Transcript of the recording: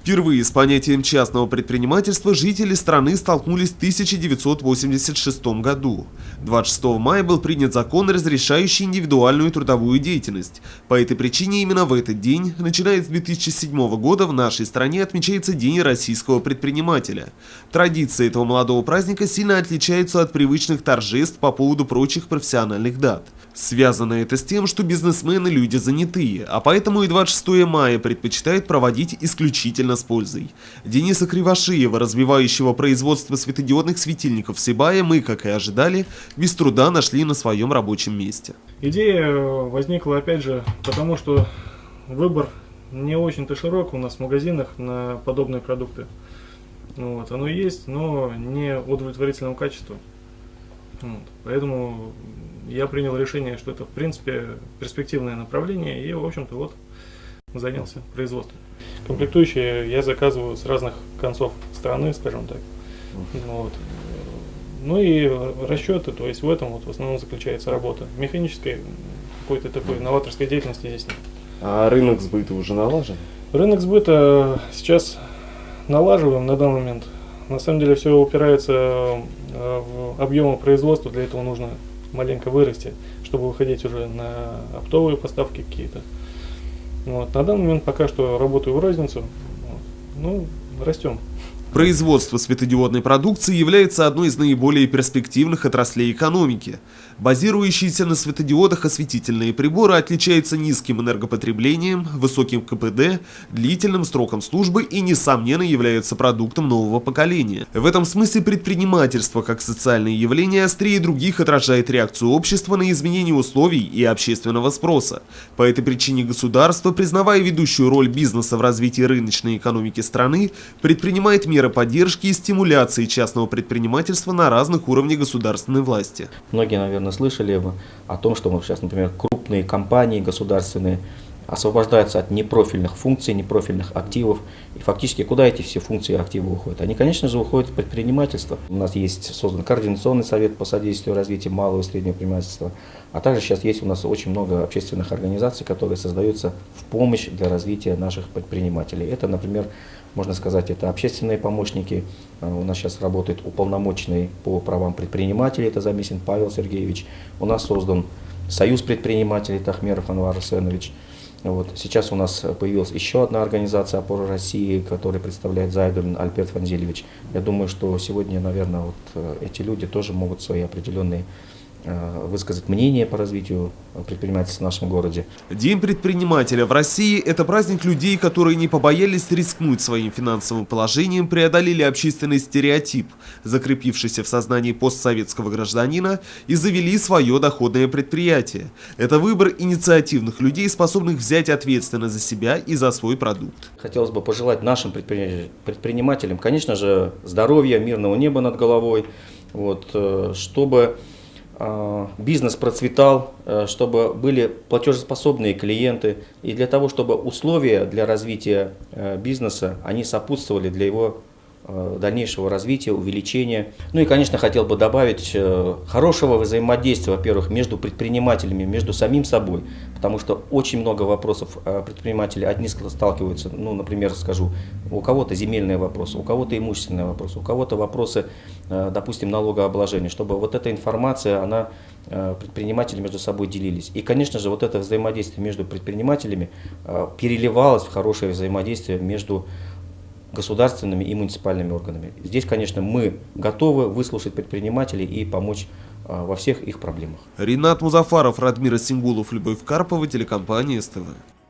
Впервые с понятием частного предпринимательства жители страны столкнулись в 1986 году. 26 мая был принят закон, разрешающий индивидуальную трудовую деятельность. По этой причине именно в этот день, начиная с 2007 года, в нашей стране отмечается День российского предпринимателя. Традиции этого молодого праздника сильно отличаются от привычных торжеств по поводу прочих профессиональных дат. Связано это с тем, что бизнесмены – люди занятые, а поэтому и 26 мая предпочитают проводить исключительно с пользой. Дениса Кривошеева, развивающего производство светодиодных светильников в Сибае, мы, как и ожидали, без труда нашли на своем рабочем месте. Идея возникла опять же потому, что выбор не очень-то широк у нас в магазинах на подобные продукты. Вот, оно есть, но не удовлетворительного качества. Вот, поэтому я принял решение, что это в принципе перспективное направление, и в общем-то вот занялся производством. Комплектующие я заказываю с разных концов страны, скажем так. Вот. Ну и расчеты, то есть в этом вот в основном заключается работа. Механической какой-то такой новаторской деятельности здесь нет. А рынок сбыта уже налажен? Рынок сбыта сейчас налаживаем на данный момент. На самом деле все упирается в объемы производства, для этого нужно маленько вырасти, чтобы выходить уже на оптовые поставки какие-то. Вот. На данный момент пока что работаю в розницу, вот. Ну, растем. Производство светодиодной продукции является одной из наиболее перспективных отраслей экономики. Базирующиеся на светодиодах осветительные приборы отличаются низким энергопотреблением, высоким КПД, длительным сроком службы и, несомненно, являются продуктом нового поколения. В этом смысле предпринимательство, как социальное явление, острее других отражает реакцию общества на изменение условий и общественного спроса. По этой причине государство, признавая ведущую роль бизнеса в развитии рыночной экономики страны, предпринимает меры поддержки и стимуляции частного предпринимательства на разных уровнях государственной власти. Многие, наверное, слышали о том, что сейчас, например, крупные компании государственные освобождаются от непрофильных функций, непрофильных активов. И фактически куда эти все функции и активы уходят? Они, конечно же, уходят в предпринимательство. У нас есть создан Координационный совет по содействию развитию малого и среднего предпринимательства. А также сейчас есть у нас очень много общественных организаций, которые создаются в помощь для развития наших предпринимателей. Это, например, можно сказать, это общественные помощники. У нас сейчас работает уполномоченный по правам предпринимателей, это Замесин Павел Сергеевич. У нас создан Союз предпринимателей Тахмеров Анвар Арсенович. Вот. Сейчас у нас появилась еще одна организация «Опора России», которая представляет Зайдулин Альберт Фанзелевич. Я думаю, что сегодня, наверное, вот эти люди тоже могут свои определенные высказать мнение по развитию предпринимательства в нашем городе. День предпринимателя в России – это праздник людей, которые не побоялись рискнуть своим финансовым положением, преодолели общественный стереотип, закрепившийся в сознании постсоветского гражданина, и завели свое доходное предприятие. Это выбор инициативных людей, способных взять ответственность за себя и за свой продукт. Хотелось бы пожелать нашим предпринимателям, конечно же, здоровья, мирного неба над головой, вот, чтобы бизнес процветал, чтобы были платежеспособные клиенты, и для того, чтобы условия для развития бизнеса, они сопутствовали для его дальнейшего развития, увеличения. Ну и, конечно, хотел бы добавить хорошего взаимодействия, во-первых, между предпринимателями, между самим собой, потому что очень много вопросов предприниматели одни сталкиваются, ну, например, скажу, у кого-то земельные вопросы, у кого-то имущественные вопросы, у кого-то вопросы, допустим, налогообложения, чтобы вот эта информация, она предприниматели между собой делились. И, конечно же, вот это взаимодействие между предпринимателями переливалось в хорошее взаимодействие между государственными и муниципальными органами. Здесь, конечно, мы готовы выслушать предпринимателей и помочь во всех их проблемах. Ринат Музафаров, Радмир Сингулов, Любовь Карпова, телекомпания СТВ.